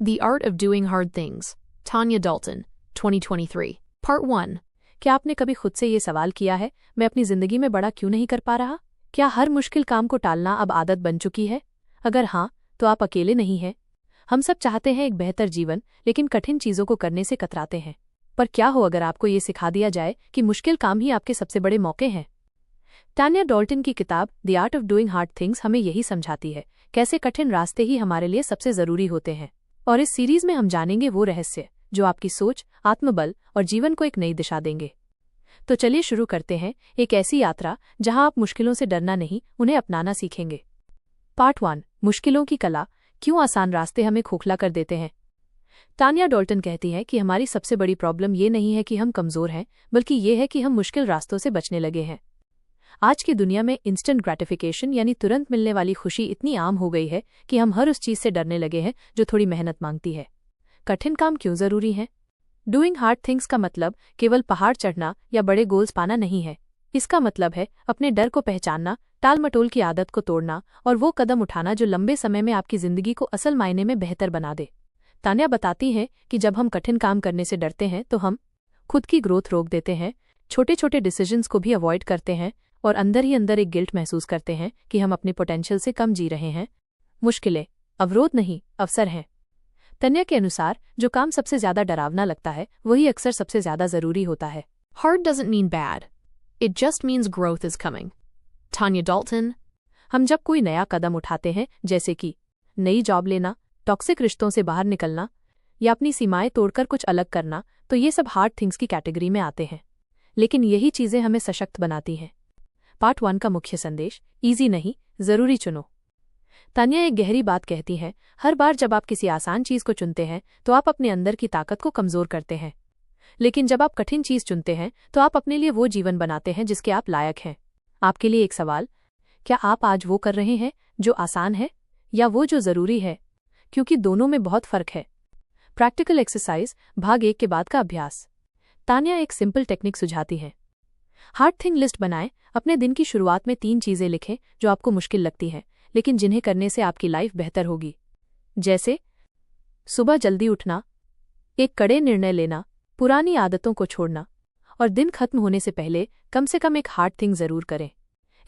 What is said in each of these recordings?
The Art of Doing Hard Things, Tanya Dalton, 2023. Part 1. क्या आपने कभी खुद से ये सवाल किया है, मैं अपनी जिंदगी में बड़ा क्यों नहीं कर पा रहा? क्या हर मुश्किल काम को टालना अब आदत बन चुकी है? अगर हाँ, तो आप अकेले नहीं हैं। हम सब चाहते हैं एक बेहतर जीवन, लेकिन कठिन चीजों को करने से कतराते हैं। पर क्या हो अगर आपको ये सिखा दिया जाए कि मुश्किल काम ही आपके सबसे बड़े मौके हैं? टान्या डॉल्टन की किताब the art of doing hard things हमें यही समझाती है, कैसे कठिन रास्ते ही हमारे लिए सबसे जरूरी होते हैं। और इस सीरीज में हम जानेंगे वो रहस्य जो आपकी सोच, आत्मबल और जीवन को एक नई दिशा देंगे। तो चलिए शुरू करते हैं, एक ऐसी यात्रा जहां आप मुश्किलों से डरना नहीं, उन्हें अपनाना सीखेंगे। पार्ट 1. मुश्किलों की कला, क्यों आसान रास्ते हमें खोखला कर देते हैं। टान्या डॉल्टन कहती है कि हमारी सबसे बड़ी प्रॉब्लम ये नहीं है कि हम कमजोर हैं, बल्कि ये है कि हम मुश्किल रास्तों से बचने लगे हैं। आज की दुनिया में इंस्टेंट ग्रेटिफिकेशन यानी तुरंत मिलने वाली खुशी इतनी आम हो गई है कि हम हर उस चीज से डरने लगे हैं जो थोड़ी मेहनत मांगती है। कठिन काम क्यों जरूरी हैं? डूइंग हार्ड थिंग्स का मतलब केवल पहाड़ चढ़ना या बड़े गोल्स पाना नहीं है। इसका मतलब है अपने डर को पहचानना, टाल मटोल की आदत को तोड़ना और वो कदम उठाना जो लंबे समय में आपकी जिंदगी को असल मायने में बेहतर बना दे। तान्या बताती हैं कि जब हम कठिन काम करने से डरते हैं तो हम खुद की ग्रोथ रोक देते हैं, छोटे छोटे डिसीजंस को भी अवॉइड करते हैं और अंदर ही अंदर एक गिल्ट महसूस करते हैं कि हम अपने पोटेंशियल से कम जी रहे हैं। मुश्किलें अवरोध नहीं, अवसर हैं। तन्या के अनुसार जो काम सबसे ज्यादा डरावना लगता है वही अक्सर सबसे ज्यादा जरूरी होता है। Hard doesn't mean bad. It just means growth is coming. Tanya Dalton. हम जब कोई नया कदम उठाते हैं, जैसे कि नई जॉब लेना, टॉक्सिक रिश्तों से बाहर निकलना या अपनी सीमाएं तोड़कर कुछ अलग करना, तो ये सब हार्ड थिंग्स की कैटेगरी में आते हैं। लेकिन यही चीजें हमें सशक्त बनाती हैं। पार्ट 1 का मुख्य संदेश, इजी नहीं, जरूरी चुनो। तान्या एक गहरी बात कहती हैं, हर बार जब आप किसी आसान चीज को चुनते हैं तो आप अपने अंदर की ताकत को कमजोर करते हैं। लेकिन जब आप कठिन चीज चुनते हैं तो आप अपने लिए वो जीवन बनाते हैं जिसके आप लायक हैं। आपके लिए एक सवाल, क्या आप आज वो कर रहे हैं जो आसान है या वो जो जरूरी है? क्योंकि दोनों में बहुत फर्क है। प्रैक्टिकल एक्सरसाइज, भाग 1 के बाद का अभ्यास। तान्या एक सिंपल टेक्निक सुझाती है। हार्ड थिंग लिस्ट बनाएं। अपने दिन की शुरुआत में 3 चीजें लिखें जो आपको मुश्किल लगती हैं, लेकिन जिन्हें करने से आपकी लाइफ बेहतर होगी। जैसे सुबह जल्दी उठना, एक कड़े निर्णय लेना, पुरानी आदतों को छोड़ना और दिन खत्म होने से पहले कम से कम एक हार्ड थिंग जरूर करें।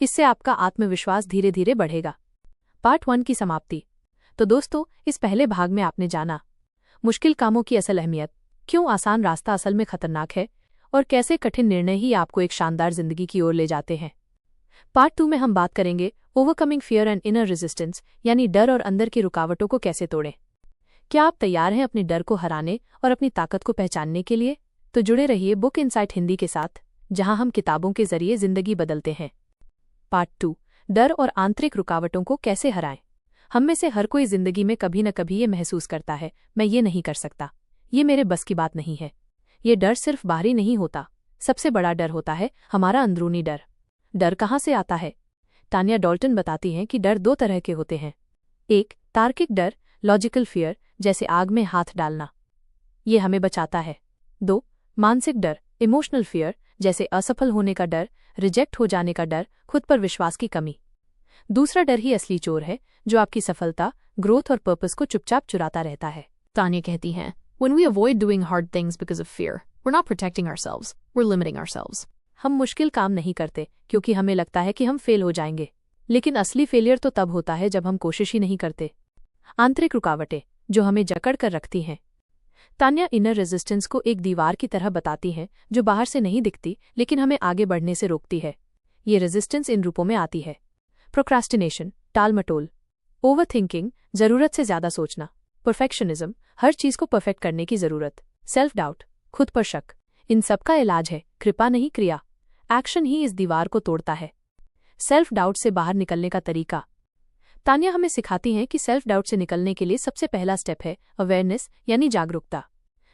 इससे आपका आत्मविश्वास धीरे धीरे बढ़ेगा। पार्ट 1 की समाप्ति। तो दोस्तों, इस पहले भाग में आपने जाना मुश्किल कामों की असल अहमियत, क्यों आसान रास्ता असल में खतरनाक है और कैसे कठिन निर्णय ही आपको एक शानदार जिंदगी की ओर ले जाते हैं। पार्ट 2 में हम बात करेंगे overcoming fear and inner resistance, यानी डर और अंदर की रुकावटों को कैसे तोड़ें। क्या आप तैयार हैं अपने डर को हराने और अपनी ताकत को पहचानने के लिए? तो जुड़े रहिए बुक इनसाइट हिंदी के साथ, जहां हम किताबों के जरिए जिंदगी बदलते हैं। पार्ट 2, डर और आंतरिक रुकावटों को कैसे हराएं। हम में से हर कोई जिंदगी में कभी न कभी ये महसूस करता है, मैं ये नहीं कर सकता, ये मेरे बस की बात नहीं है। ये डर सिर्फ बाहरी नहीं होता, सबसे बड़ा डर होता है हमारा अंदरूनी डर। डर कहाँ से आता है? टान्या डॉल्टन बताती हैं कि डर 2 तरह के होते हैं। 1, तार्किक डर, लॉजिकल फियर, जैसे आग में हाथ डालना, ये हमें बचाता है। 2, मानसिक डर, इमोशनल फियर, जैसे असफल होने का डर, रिजेक्ट हो जाने का डर, खुद पर विश्वास की कमी। दूसरा डर ही असली चोर है, जो आपकी सफलता, ग्रोथ और पर्पस को चुपचाप चुराता रहता है। तान्या कहती हैं, When we avoid doing hard things because of fear, we're not protecting ourselves, we're limiting ourselves. हम मुश्किल काम नहीं करते क्योंकि हमें लगता है कि हम फेल हो जाएंगे, लेकिन असली फेलियर तो तब होता है जब हम कोशिश ही नहीं करते। आंतरिक रुकावटें जो हमें जकड़ कर रखती हैं। तान्या इनर रेजिस्टेंस को एक दीवार की तरह बताती हैं जो बाहर से नहीं दिखती लेकिन हमें आगे बढ़ने से रोकती है। ये रेजिस्टेंस इन रूपों में आती है। प्रोक्रास्टिनेशन, टाल मटोल, ओवर थिंकिंग, जरूरत से ज्यादा सोचना, परफेक्शनिज्म, हर चीज को परफेक्ट करने की जरूरत, सेल्फ डाउट, खुद पर शक। इन सब का इलाज है कृपा नहीं क्रिया। एक्शन ही इस दीवार को तोड़ता है। सेल्फ डाउट से बाहर निकलने का तरीका। तान्या हमें सिखाती हैं कि सेल्फ डाउट से निकलने के लिए सबसे पहला स्टेप है अवेयरनेस, यानी जागरूकता।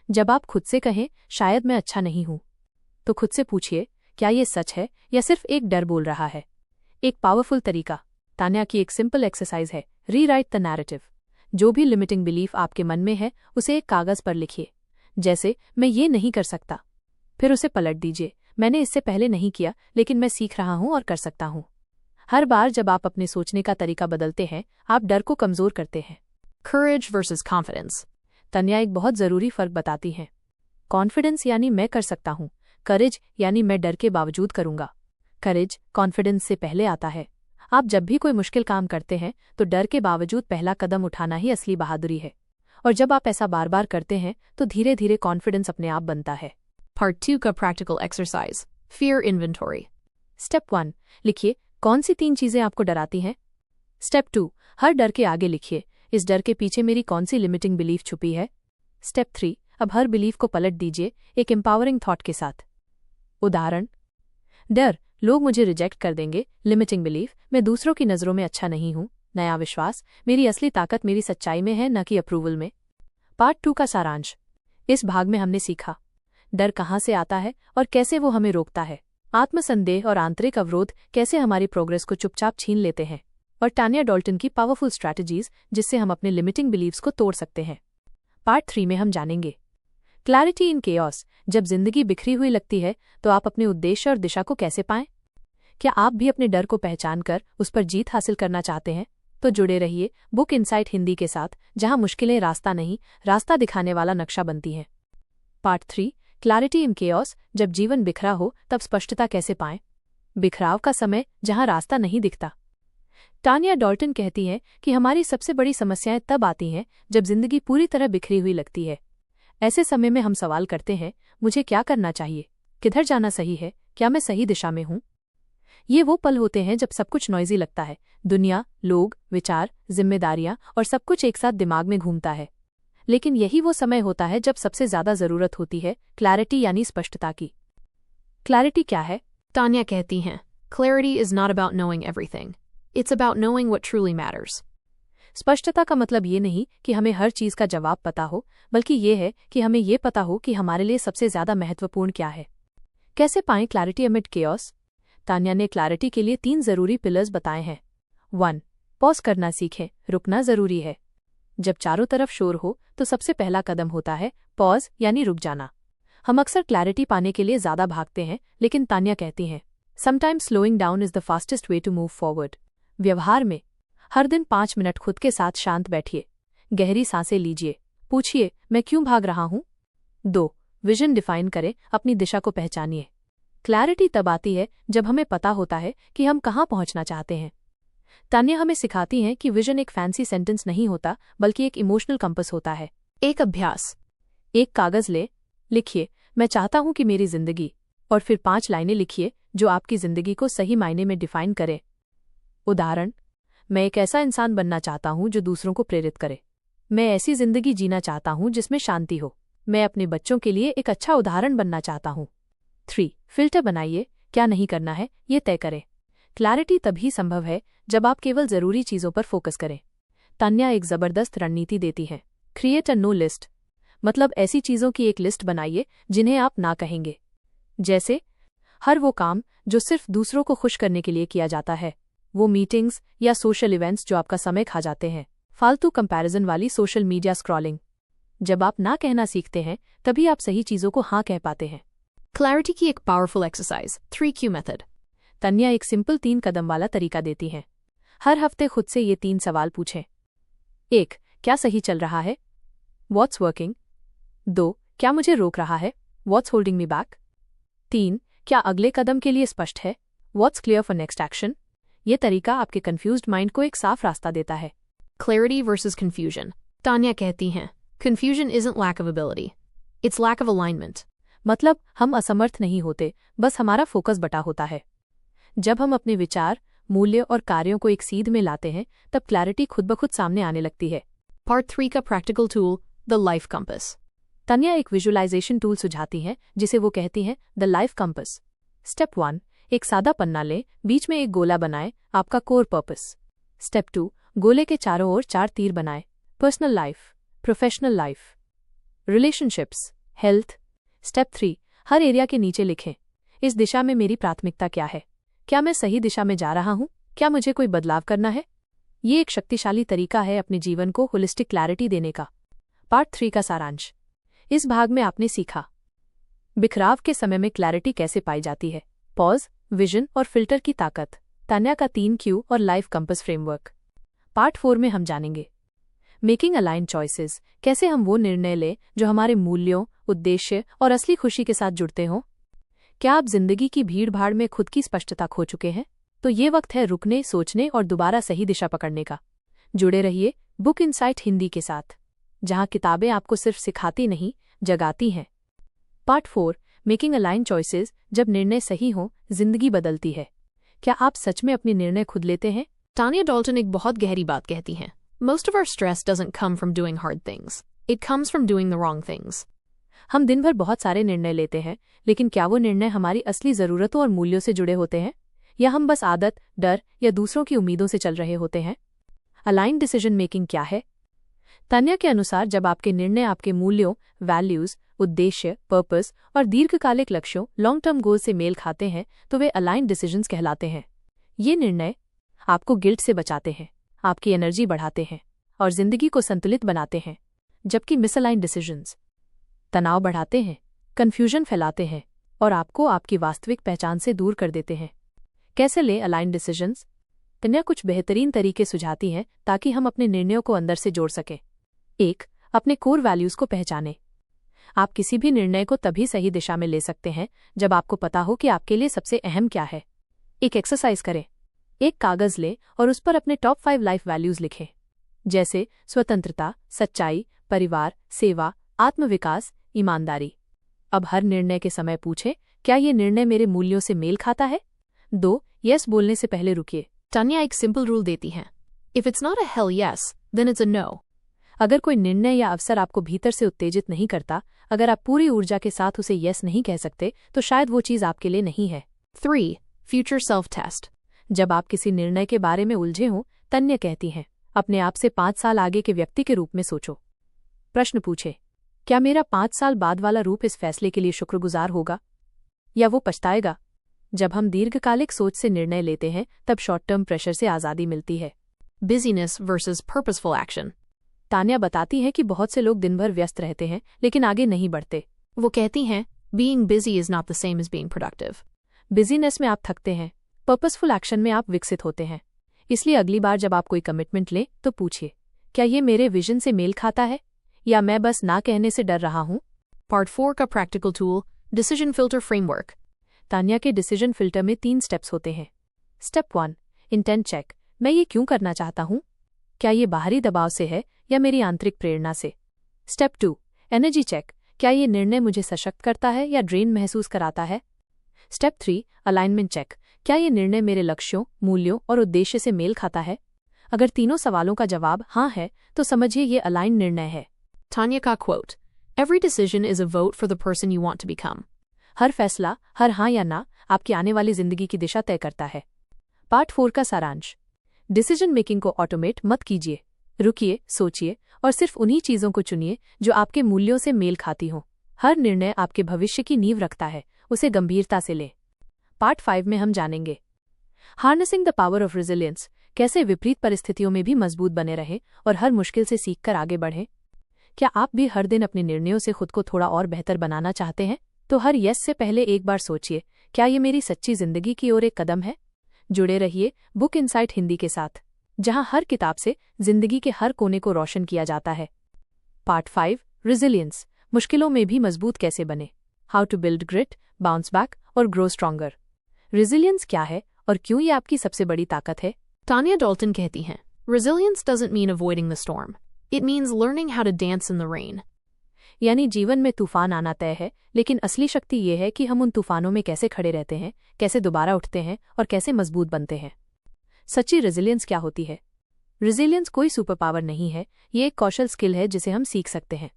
जब आप खुद से कहें शायद मैं अच्छा नहीं हूं, तो खुद से पूछिए, क्या ये सच है या सिर्फ एक डर बोल रहा है? एक पावरफुल तरीका, तान्या की एक सिंपल एक्सरसाइज है, रीराइट द नैरेटिव। जो भी लिमिटिंग बिलीफ आपके मन में है उसे एक कागज पर लिखिए। जैसे मैं ये नहीं कर सकता, फिर उसे पलट दीजिए, मैंने इससे पहले नहीं किया लेकिन मैं सीख रहा हूं और कर सकता हूं। हर बार जब आप अपने सोचने का तरीका बदलते हैं, आप डर को कमजोर करते हैं। Courage versus confidence. तन्या एक बहुत ज़रूरी फ़र्क बताती हैं। कॉन्फिडेंस यानी मैं कर सकता हूँ, करेज यानी मैं डर के बावजूद करूँगा। करेज कॉन्फिडेंस से पहले आता है। आप जब भी कोई मुश्किल काम करते हैं तो डर के बावजूद पहला कदम उठाना ही असली बहादुरी है, और जब आप ऐसा बार बार करते हैं तो धीरे धीरे कॉन्फिडेंस अपने आप बनता है। Part 2 का practical exercise, Fear Inventory. Step 1, लिखिए कौन सी 3 चीज़ें आपको डराती हैं। स्टेप 2, हर डर के आगे लिखिए इस डर के पीछे मेरी कौन सी लिमिटिंग बिलीफ छुपी है। स्टेप 3, अब हर बिलीफ को पलट दीजिए एक एम्पावरिंग थॉट के साथ। उदाहरण, डर, लोग मुझे रिजेक्ट कर देंगे। लिमिटिंग बिलीफ, मैं दूसरों की नज़रों में अच्छा नहीं हूँ। नया विश्वास, मेरी असली ताकत मेरी सच्चाई में है न कि अप्रूवल में। पार्ट 2 का सारांश। इस भाग में हमने सीखा डर कहाँ से आता है और कैसे वो हमें रोकता है, आत्मसंदेह और आंतरिक अवरोध कैसे हमारी प्रोग्रेस को चुपचाप छीन लेते हैं, और टानिया डॉल्टन की पावरफुल स्ट्रैटेजीज जिससे हम अपने लिमिटिंग बिलीव्स को तोड़ सकते हैं। पार्ट 3 में हम जानेंगे क्लैरिटी इन केओस। जब जिंदगी बिखरी हुई लगती है तो आप अपने उद्देश्य और दिशा को कैसे पाएं। क्या आप भी अपने डर को पहचान कर उस पर जीत हासिल करना चाहते हैं? तो जुड़े रहिए बुक इनसाइट हिंदी के साथ, जहां मुश्किलें रास्ता नहीं, रास्ता दिखाने वाला नक्शा बनती हैं। Part 3, clarity in chaos. जब जीवन बिखरा हो तब स्पष्टता कैसे पाएं। बिखराव का समय जहां रास्ता नहीं दिखता। टानिया डॉल्टन कहती हैं कि हमारी सबसे बड़ी समस्याएं तब आती हैं जब जिंदगी पूरी तरह बिखरी हुई लगती है। ऐसे समय में हम सवाल करते हैं, मुझे क्या करना चाहिए, किधर जाना सही है, क्या मैं सही दिशा में हूं। ये वो पल होते हैं जब सब कुछ नॉइजी लगता है, दुनिया, लोग, विचार, जिम्मेदारियां और सब कुछ एक साथ दिमाग में घूमता है। लेकिन यही वो समय होता है जब सबसे ज्यादा जरूरत होती है क्लैरिटी यानी स्पष्टता की। क्लैरिटी क्या है? तान्या कहती हैं, Clarity is not about knowing everything. It's about knowing what truly matters. स्पष्टता का मतलब ये नहीं कि हमें हर चीज का जवाब पता हो, बल्कि ये है कि हमें ये पता हो कि हमारे लिए सबसे ज्यादा महत्वपूर्ण क्या है। कैसे पाएं क्लैरिटी अमिड केओस? तान्या ने क्लैरिटी के लिए 3 जरूरी पिलर्स बताए हैं। 1, पॉज करना सीखें, रुकना जरूरी है। जब चारों तरफ शोर हो तो सबसे पहला कदम होता है पॉज यानी रुक जाना। हम अक्सर क्लैरिटी पाने के लिए ज्यादा भागते हैं, लेकिन तान्या कहती हैं, sometimes slowing down is the fastest way to move forward. व्यवहार में हर दिन 5 मिनट खुद के साथ शांत बैठिए, गहरी सांसें लीजिए, पूछिए मैं क्यों भाग रहा हूं। 2, विजन डिफाइन करें, अपनी दिशा को पहचानिए। क्लैरिटी तब आती है जब हमें पता होता है कि हम कहां पहुंचना चाहते हैं। तान्या हमें सिखाती हैं कि विजन एक फैंसी सेंटेंस नहीं होता, बल्कि एक इमोशनल कंपस होता है। एक अभ्यास, एक कागज ले, लिखिए मैं चाहता हूं कि मेरी जिंदगी, और फिर 5 लाइनें लिखिए जो आपकी जिंदगी को सही मायने में डिफाइन करे। उदाहरण, मैं एक ऐसा इंसान बनना चाहता हूं जो दूसरों को प्रेरित करे। मैं ऐसी जिंदगी जीना चाहता हूं जिसमें शांति हो। मैं अपने बच्चों के लिए एक अच्छा उदाहरण बनना चाहता हूं। 3, फिल्टर बनाइए, क्या नहीं करना है ये तय करें। क्लैरिटी तभी संभव है जब आप केवल जरूरी चीजों पर फोकस करें। तान्या एक जबरदस्त रणनीति देती है, क्रिएट अ नो लिस्ट। मतलब ऐसी चीजों की एक लिस्ट बनाइए जिन्हें आप ना कहेंगे। जैसे हर वो काम जो सिर्फ दूसरों को खुश करने के लिए किया जाता है, वो मीटिंग्स या सोशल इवेंट्स जो आपका समय खा जाते हैं, फालतू कंपैरिजन वाली सोशल मीडिया स्क्रॉलिंग। जब आप ना कहना सीखते हैं तभी आप सही चीजों को हाँ कह पाते हैं। क्लैरिटी की एक पावरफुल एक्सरसाइज, 3Q मेथड। तन्या एक सिंपल 3 कदम वाला तरीका देती हैं। हर हफ्ते खुद से ये 3 सवाल पूछें। 1, क्या सही चल रहा है? What's working? 2, क्या मुझे रोक रहा है? What's holding me back? 3, क्या अगले कदम के लिए स्पष्ट है? What's clear for next action? ये तरीका आपके कंफ्यूज्ड माइंड को एक साफ रास्ता देता है। Clarity versus confusion. तान्या कहती हैं, Confusion isn't lack of ability. It's lack of alignment. मतलब हम असमर्थ नहीं होते, बस हमारा फोकस बटा होता है। जब हम अपने विचार, मूल्य और कार्यों को एक सीध में लाते हैं तब क्लैरिटी खुद ब खुद सामने आने लगती है। Part 3 का practical tool, the life compass. Tanya एक विजुअलाइजेशन टूल सुझाती हैं जिसे वो कहती हैं द लाइफ कंपस। स्टेप 1, एक सादा पन्ना लें, बीच में एक गोला बनाएं, आपका कोर पर्पस। स्टेप 2, गोले के चारों ओर 4 तीर बनाएं, personal life, professional life, relationships, health. Step 3, हर एरिया के नीचे लिखें, इस दिशा में मेरी प्राथमिकता क्या है, क्या मैं सही दिशा में जा रहा हूं, क्या मुझे कोई बदलाव करना है। ये एक शक्तिशाली तरीका है अपने जीवन को होलिस्टिक क्लैरिटी देने का। पार्ट 3 का सारांश। इस भाग में आपने सीखा बिखराव के समय में क्लैरिटी कैसे पाई जाती है, पॉज, विजन और फिल्टर की ताकत, तान्या का 3Q और लाइफ कंपस फ्रेमवर्क। पार्ट 4 में हम जानेंगे मेकिंग अलाइन चॉइसेस, कैसे हम वो निर्णय लें जो हमारे मूल्यों, उद्देश्य और असली खुशी के साथ जुड़ते हों। क्या आप जिंदगी की भीड़-भाड़ में खुद की स्पष्टता खो चुके हैं? तो ये वक्त है रुकने, सोचने और दोबारा सही दिशा पकड़ने का। जुड़े रहिए बुक इनसाइट हिंदी के साथ, जहां किताबें आपको सिर्फ सिखाती नहीं, जगाती हैं। पार्ट 4, मेकिंग अलाइन चॉइसेस, जब निर्णय सही हो, जिंदगी बदलती है। क्या आप सच में अपने निर्णय खुद लेते हैं? तानिया डॉल्टन एक बहुत गहरी बात कहती हैं। Most of our stress doesn't come from doing hard things. It comes from doing the wrong things. हम दिन भर बहुत सारे निर्णय लेते हैं, लेकिन क्या वो निर्णय हमारी असली जरूरतों और मूल्यों से जुड़े होते हैं, या हम बस आदत, डर या दूसरों की उम्मीदों से चल रहे होते हैं? अलाइन डिसीजन मेकिंग क्या है? तान्या के अनुसार जब आपके निर्णय आपके मूल्यों, वैल्यूज, उद्देश्य, पर्पस और दीर्घकालिक लक्ष्यों, लॉन्ग टर्म गोल से मेल खाते हैं, तो वे अलाइन डिसीजंस कहलाते हैं। ये निर्णय आपको गिल्ट से बचाते हैं, आपकी एनर्जी बढ़ाते हैं और जिंदगी को संतुलित बनाते हैं, जबकि मिसअलाइन डिसीजंस तनाव बढ़ाते हैं, कंफ्यूजन फैलाते हैं और आपको आपकी वास्तविक पहचान से दूर कर देते हैं। कैसे लें अलाइन डिसीजंस? तान्या कुछ बेहतरीन तरीके सुझाती हैं ताकि हम अपने निर्णयों को अंदर से जोड़ सकें। 1. अपने कोर वैल्यूज को पहचानें। आप किसी भी निर्णय को तभी सही दिशा में ले सकते हैं जब आपको पता हो कि आपके लिए सबसे अहम क्या है। एक एक्सरसाइज करें। एक कागज लें और उस पर अपने टॉप 5 लाइफ वैल्यूज लिखें, जैसे स्वतंत्रता, सच्चाई, परिवार, सेवा, आत्मविकास, ईमानदारी। अब हर निर्णय के समय पूछें, क्या ये निर्णय मेरे मूल्यों से मेल खाता है? 2. यस बोलने से पहले रुकिए। तानिया एक सिंपल रूल देती हैं। If it's not a hell yes, then it's a no. अगर कोई निर्णय या अवसर आपको भीतर से उत्तेजित नहीं करता, अगर आप पूरी ऊर्जा के साथ उसे यस नहीं कह सकते, तो शायद वो चीज़ आपके लिए नहीं है। 3. Future self-test. जब आप किसी निर्णय के बारे में उलझे हों, तान्या कहती हैं, अपने आप से 5 साल आगे के व्यक्ति के रूप में सोचो। प्रश्न पूछे, क्या मेरा 5 साल बाद वाला रूप इस फैसले के लिए शुक्रगुजार होगा या वो पछताएगा? जब हम दीर्घकालिक सोच से निर्णय लेते हैं, तब शॉर्ट टर्म प्रेशर से आज़ादी मिलती है। Busyness versus purposeful action. Tanya बताती हैं कि बहुत से लोग दिन भर व्यस्त रहते हैं लेकिन आगे नहीं बढ़ते। वो कहती हैं, being busy is not the same as being productive. Business में आप थकते हैं, पर्पसफुल एक्शन में आप विकसित होते हैं। इसलिए अगली बार जब आप कोई कमिटमेंट लें तो पूछिए, क्या ये मेरे विजन से मेल खाता है या मैं बस ना कहने से डर रहा हूँ? Part 4 का practical tool, decision filter framework. Tanya के डिसीजन फिल्टर में 3 स्टेप्स होते हैं। Step 1, intent check. मैं ये क्यों करना चाहता हूँ? क्या ये बाहरी दबाव से है या मेरी आंतरिक प्रेरणा से? Step 2, energy check. क्या ये निर्णय मुझे सशक्त करता है या ड्रेन महसूस कराता है? Step 3, alignment check. क्या ये निर्णय मेरे लक्ष्यों, मूल्यों और उद्देश्य से मेल खाता है? अगर तीनों सवालों का जवाब हाँ है, तो समझिए ये अलाइन निर्णय है। तान्या का quote, Every decision is a vote for the person you want to become. हर फैसला, हर हाँ या ना, आपकी आने वाली जिंदगी की दिशा तय करता है। पार्ट 4 का सारांश। डिसीजन मेकिंग को ऑटोमेट मत कीजिए। रुकिए, सोचिए और सिर्फ उन्हीं चीज़ों को चुनिए जो आपके मूल्यों से मेल खाती हों। हर निर्णय आपके भविष्य की नींव रखता है, उसे गंभीरता से लें। पार्ट 5 में हम जानेंगे harnessing the power of resilience, कैसे विपरीत परिस्थितियों में भी मजबूत बने रहें और हर मुश्किल से सीखकर आगे बढ़ें। क्या आप भी हर दिन अपने निर्णयों से खुद को थोड़ा और बेहतर बनाना चाहते हैं? तो हर यस से पहले एक बार सोचिए, क्या ये मेरी सच्ची जिंदगी की ओर एक कदम है? जुड़े रहिए बुक इनसाइट हिंदी के साथ, जहां हर किताब से जिंदगी के हर कोने को रोशन किया जाता है। पार्ट 5, रेजिलियंस, मुश्किलों में भी मजबूत कैसे बने। How to build grit, bounce back और ग्रो स्ट्रॉन्गर। रेजिलियंस क्या है और क्यों ये आपकी सबसे बड़ी ताकत है? तानिया डॉल्टन कहती हैं, Resilience doesn't mean avoiding the storm. It means learning how to dance in the rain. यानी जीवन में तूफान आना तय है, लेकिन असली शक्ति ये है कि हम उन तूफानों में कैसे खड़े रहते हैं, कैसे दोबारा उठते हैं और कैसे मजबूत बनते हैं। सच्ची रेजिलियंस क्या होती है? रेजिलियंस कोई सुपर पावर नहीं है, ये एक कौशल स्किल है जिसे हम सीख सकते हैं।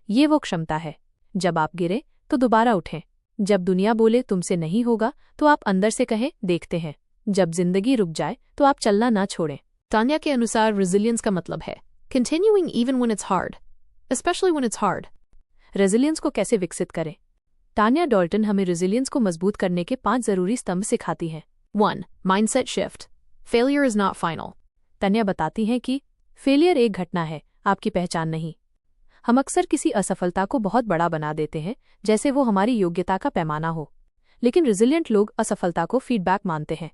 ये वो क्षमता है, जब आप गिरे तो दोबारा उठें, जब दुनिया बोले तुमसे नहीं होगा तो आप अंदर से कहें देखते हैं, जब जिंदगी रुक जाए तो आप चलना ना छोड़ें। तान्या के अनुसार रेजिलियंस का मतलब है continuing even when it's hard, especially when it's hard. Resilience को कैसे विकसित करें? तान्या डॉल्टन हमें रेजिलियंस को मजबूत करने के 5 जरूरी स्तंभ सिखाती हैं। 1. Mindset shift. Failure is not final. Tanya बताती हैं कि फेलियर एक घटना है, आपकी पहचान नहीं। हम अक्सर किसी असफलता को बहुत बड़ा बना देते हैं, जैसे वो हमारी योग्यता का पैमाना हो, लेकिन रेजिलियंट लोग असफलता को फीडबैक मानते हैं।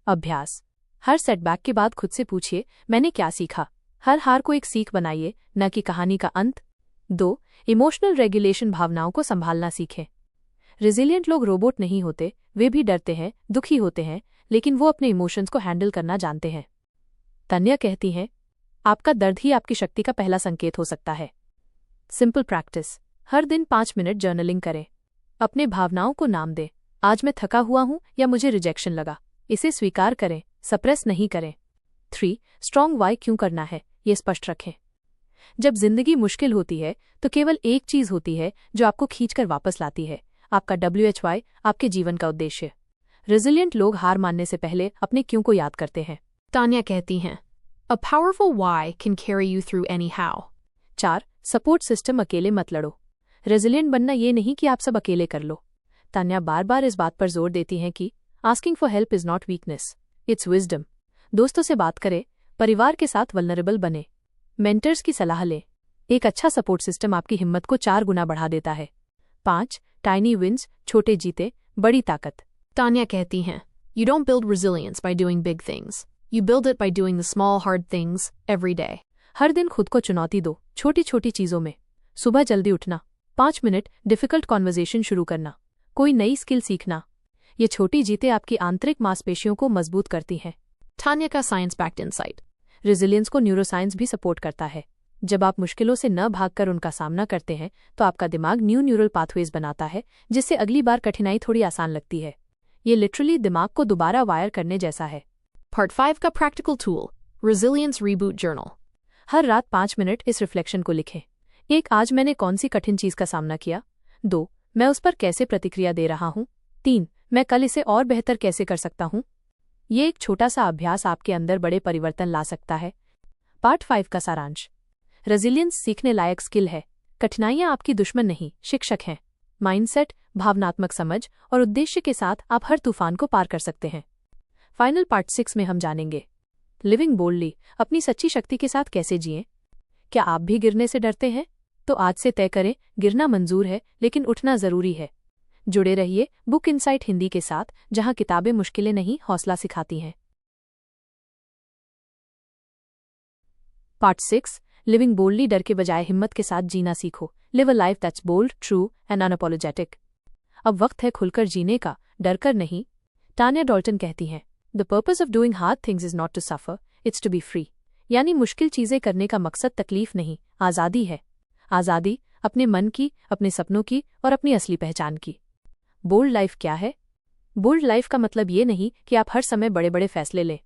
अभ्यास। हर सेटबैक के बाद खुद से पूछिए, मैंने क्या सीखा? हर हार को एक सीख बनाइए, न कि कहानी का अंत। 2. इमोशनल रेगुलेशन, भावनाओं को संभालना सीखें। रेजिलिएंट लोग रोबोट नहीं होते, वे भी डरते हैं, दुखी होते हैं, लेकिन वो अपने इमोशंस को हैंडल करना जानते हैं। तान्या कहती हैं, आपका दर्द ही आपकी शक्ति का पहला संकेत हो सकता है। सिंपल प्रैक्टिस, हर दिन 5 मिनट जर्नलिंग करें। अपने भावनाओं को नाम दें। आज मैं थका हुआ हूं या मुझे रिजेक्शन लगा। इसे स्वीकार करें, सप्रेस नहीं करें। 3. स्ट्रॉन्ग वाई, क्यों करना है, ये स्पष्ट रखें। जब जिंदगी मुश्किल होती है तो केवल एक चीज होती है जो आपको खींचकर वापस लाती है, आपका WHY, आपके जीवन का उद्देश्य। रेजिलिएंट लोग हार मानने से पहले अपने क्यों को याद करते हैं। तान्या कहती हैं, A powerful why can carry you through any how. 4. Support system, अकेले मत लड़ो। रेजिलिएंट बनना ये नहीं कि आप सब अकेले कर लो। तान्या बार बार इस बात पर जोर देती हैं कि asking for help is not weakness, it's wisdom. दोस्तों से बात करें, परिवार के साथ वल्नरेबल बने, मेंटर्स की सलाह लें। एक अच्छा सपोर्ट सिस्टम आपकी हिम्मत को 4 गुना बढ़ा देता है। 5. टाइनी विन्स, छोटे जीते, बड़ी ताकत। तान्या कहती हैं, You don't build resilience by doing big things. You build it by doing the small, hard things every day. हर दिन खुद को चुनौती दो, छोटी छोटी चीजों में। सुबह जल्दी उठना, 5 मिनट डिफिकल्ट कॉन्वर्जेशन शुरू करना, कोई नई स्किल सीखना। ये छोटी जीतें आपकी आंतरिक मांसपेशियों को मजबूत करती हैं। तान्या का साइंस बैक्ड इंसाइट। रेजिलियंस को न्यूरोसाइंस भी सपोर्ट करता है। जब आप मुश्किलों से न भागकर उनका सामना करते हैं तो आपका दिमाग न्यूरल पाथवेज बनाता है, जिससे अगली बार कठिनाई थोड़ी आसान लगती है। ये लिटरली दिमाग को दोबारा वायर करने जैसा है। Part 5 का practical tool, Resilience Reboot Journal। हर रात 5 मिनट इस रिफ्लेक्शन को लिखें। 1. आज मैंने कौन सी कठिन चीज का सामना किया। 2. मैं उस पर कैसे प्रतिक्रिया दे रहा हूँ। 3. मैं कल इसे और बेहतर कैसे कर सकता हूँ। ये एक छोटा सा अभ्यास आपके अंदर बड़े परिवर्तन ला सकता है। पार्ट 5 का सारांश। रेजिलियंस सीखने लायक स्किल है। कठिनाइयां आपकी दुश्मन नहीं, शिक्षक हैं। माइंडसेट, भावनात्मक समझ और उद्देश्य के साथ आप हर तूफान को पार कर सकते हैं। फाइनल पार्ट 6 में हम जानेंगे लिविंग बोल्डली, अपनी सच्ची शक्ति के साथ कैसे जिएं। क्या आप भी गिरने से डरते हैं? तो आज से तय करें, गिरना मंजूर है लेकिन उठना जरूरी है। जुड़े रहिए बुक इनसाइट हिंदी के साथ, जहां किताबें मुश्किलें नहीं, हौसला सिखाती हैं। पार्ट 6, लिविंग बोल्डली, डर के बजाय हिम्मत के साथ जीना सीखो। Live a life that's bold, true and unapologetic. अब वक्त है खुलकर जीने का, डरकर नहीं। टान्या डॉल्टन कहती हैं, the purpose of doing hard things is not to suffer, it's to be free. यानी मुश्किल चीजें करने का मकसद तकलीफ नहीं, आज़ादी है। आज़ादी अपने मन की, अपने सपनों की और अपनी असली पहचान की। बोल्ड लाइफ क्या है? बोल्ड लाइफ का मतलब ये नहीं कि आप हर समय बड़े बड़े फैसले लें।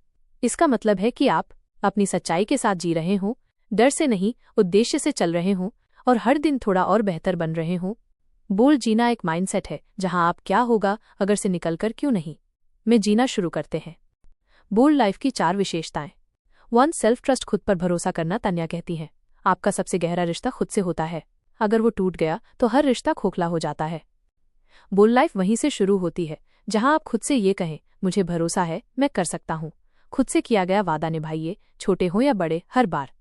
इसका मतलब है कि आप अपनी सच्चाई के साथ जी रहे हों, डर से नहीं, उद्देश्य से चल रहे हों और हर दिन थोड़ा और बेहतर बन रहे हों। बोल्ड जीना एक माइंडसेट है, जहां आप क्या होगा अगर से निकलकर क्यों नहीं में जीना शुरू करते हैं। बोल्ड लाइफ की 4 विशेषताएं। 1. सेल्फ ट्रस्ट, खुद पर भरोसा करना। तान्या कहती है, आपका सबसे गहरा रिश्ता खुद से होता है। अगर वो टूट गया तो हर रिश्ता खोखला हो जाता है। बोल्ड लाइफ वहीं से शुरू होती है जहां आप खुद से ये कहें, मुझे भरोसा है, मैं कर सकता हूं। खुद से किया गया वादा निभाइए, छोटे हों या बड़े, हर बार।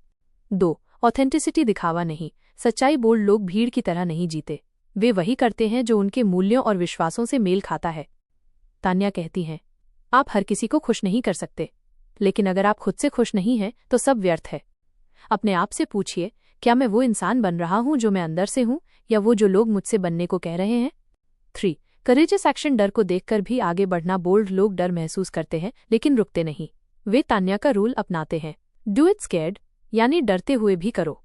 2. ऑथेंटिसिटी, दिखावा नहीं। सच्चाई बोल्ड लोग भीड़ की तरह नहीं जीते, वे वही करते हैं जो उनके मूल्यों और विश्वासों से मेल खाता है। तान्या कहती हैं, आप हर किसी को खुश नहीं कर सकते, लेकिन अगर आप खुद से खुश नहीं हैं तो सब व्यर्थ है। अपने आप से पूछिए, क्या मैं वो इंसान बन रहा हूं जो मैं अंदर से हूं, या वो जो लोग मुझसे बनने को कह रहे हैं। 3. करेजियस एक्शन, डर को देखकर भी आगे बढ़ना। बोल्ड लोग डर महसूस करते हैं लेकिन रुकते नहीं। वे तान्या का रूल अपनाते हैं, डू इट स्कैर्ड, यानी डरते हुए भी करो।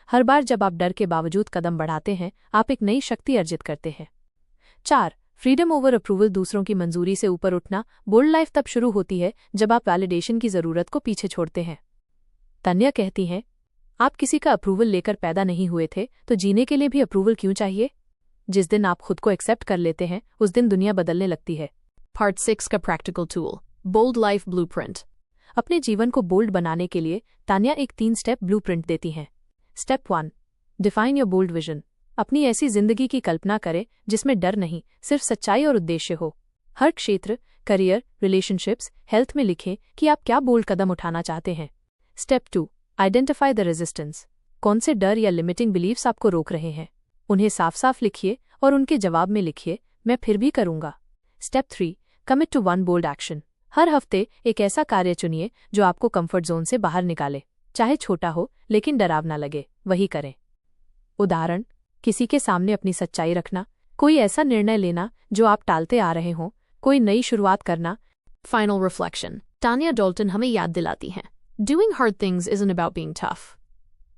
हर बार जब आप डर के बावजूद कदम बढ़ाते हैं, आप एक नई शक्ति अर्जित करते हैं। 4. फ्रीडम ओवर अप्रूवल, दूसरों की मंजूरी से ऊपर उठना। बोल्ड लाइफ तब शुरू होती है जब आप वैलिडेशन की जरूरत को पीछे छोड़ते हैं। तान्या कहती हैं, आप किसी का अप्रूवल लेकर पैदा नहीं हुए थे, तो जीने के लिए भी अप्रूवल क्यों चाहिए? जिस दिन आप खुद को एक्सेप्ट कर लेते हैं, उस दिन दुनिया बदलने लगती है। Part 6 का practical tool, bold life blueprint. अपने जीवन को बोल्ड बनाने के लिए तान्या एक 3 स्टेप ब्लूप्रिंट देती हैं। Step 1, define your bold vision. अपनी ऐसी जिंदगी की कल्पना करें जिसमें डर नहीं, सिर्फ सच्चाई और उद्देश्य हो। हर क्षेत्र, करियर, रिलेशनशिप्स, हेल्थ में लिखें कि आप क्या बोल्ड कदम उठाना चाहते हैं। Step 2, identify the resistance. कौन से डर या लिमिटिंग बिलीव्स आपको रोक रहे हैं, उन्हें साफ साफ लिखिए और उनके जवाब में लिखिए, मैं फिर भी करूंगा। Step 3, commit to 1 bold action. हर हफ्ते एक ऐसा कार्य चुनिए जो आपको कंफर्ट जोन से बाहर निकाले। चाहे छोटा हो लेकिन डरावना लगे वही करें। उदाहरण, किसी के सामने अपनी सच्चाई रखना, कोई ऐसा निर्णय लेना जो आप टालते आ रहे हों, कोई नई शुरुआत करना। Final reflection. Tanya Dalton हमें याद दिलाती हैं, Doing hard things isn't about being tough.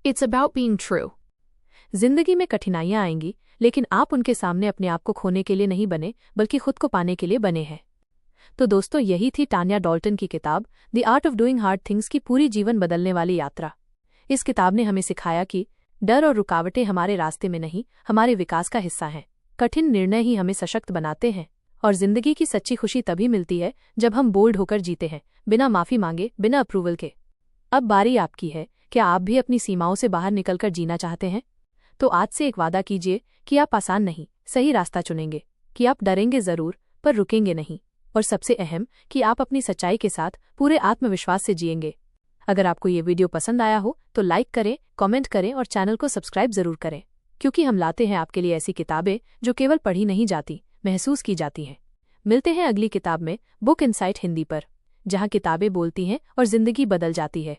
It's about being true. जिंदगी में कठिनाइयां आएंगी, लेकिन आप उनके सामने अपने आप को खोने के लिए नहीं बने, बल्कि खुद को पाने के लिए बने हैं। तो दोस्तों, यही थी टान्या डॉल्टन की किताब the art of doing hard things की पूरी जीवन बदलने वाली यात्रा। इस किताब ने हमें सिखाया कि डर और रुकावटें हमारे रास्ते में नहीं, हमारे विकास का हिस्सा हैं। कठिन निर्णय ही हमें सशक्त बनाते हैं, और जिंदगी की सच्ची खुशी तभी मिलती है जब हम बोल्ड होकर जीते हैं, बिना माफी मांगे, बिना अप्रूवल के। अब बारी आपकी है। क्या आप भी अपनी सीमाओं से बाहर निकलकर जीना चाहते हैं? तो आज से एक वादा कीजिए कि आप आसान नहीं, सही रास्ता चुनेंगे, कि आप डरेंगे जरूर पर रुकेंगे नहीं, और सबसे अहम कि आप अपनी सच्चाई के साथ पूरे आत्मविश्वास से जिएंगे। अगर आपको ये वीडियो पसंद आया हो तो लाइक करें, कमेंट करें और चैनल को सब्सक्राइब जरूर करें, क्योंकि हम लाते हैं आपके लिए ऐसी किताबें जो केवल पढ़ी नहीं जाती, महसूस की जाती हैं। मिलते हैं अगली किताब में, बुक इनसाइट हिंदी पर, जहां किताबें बोलती हैं और जिंदगी बदल जाती है।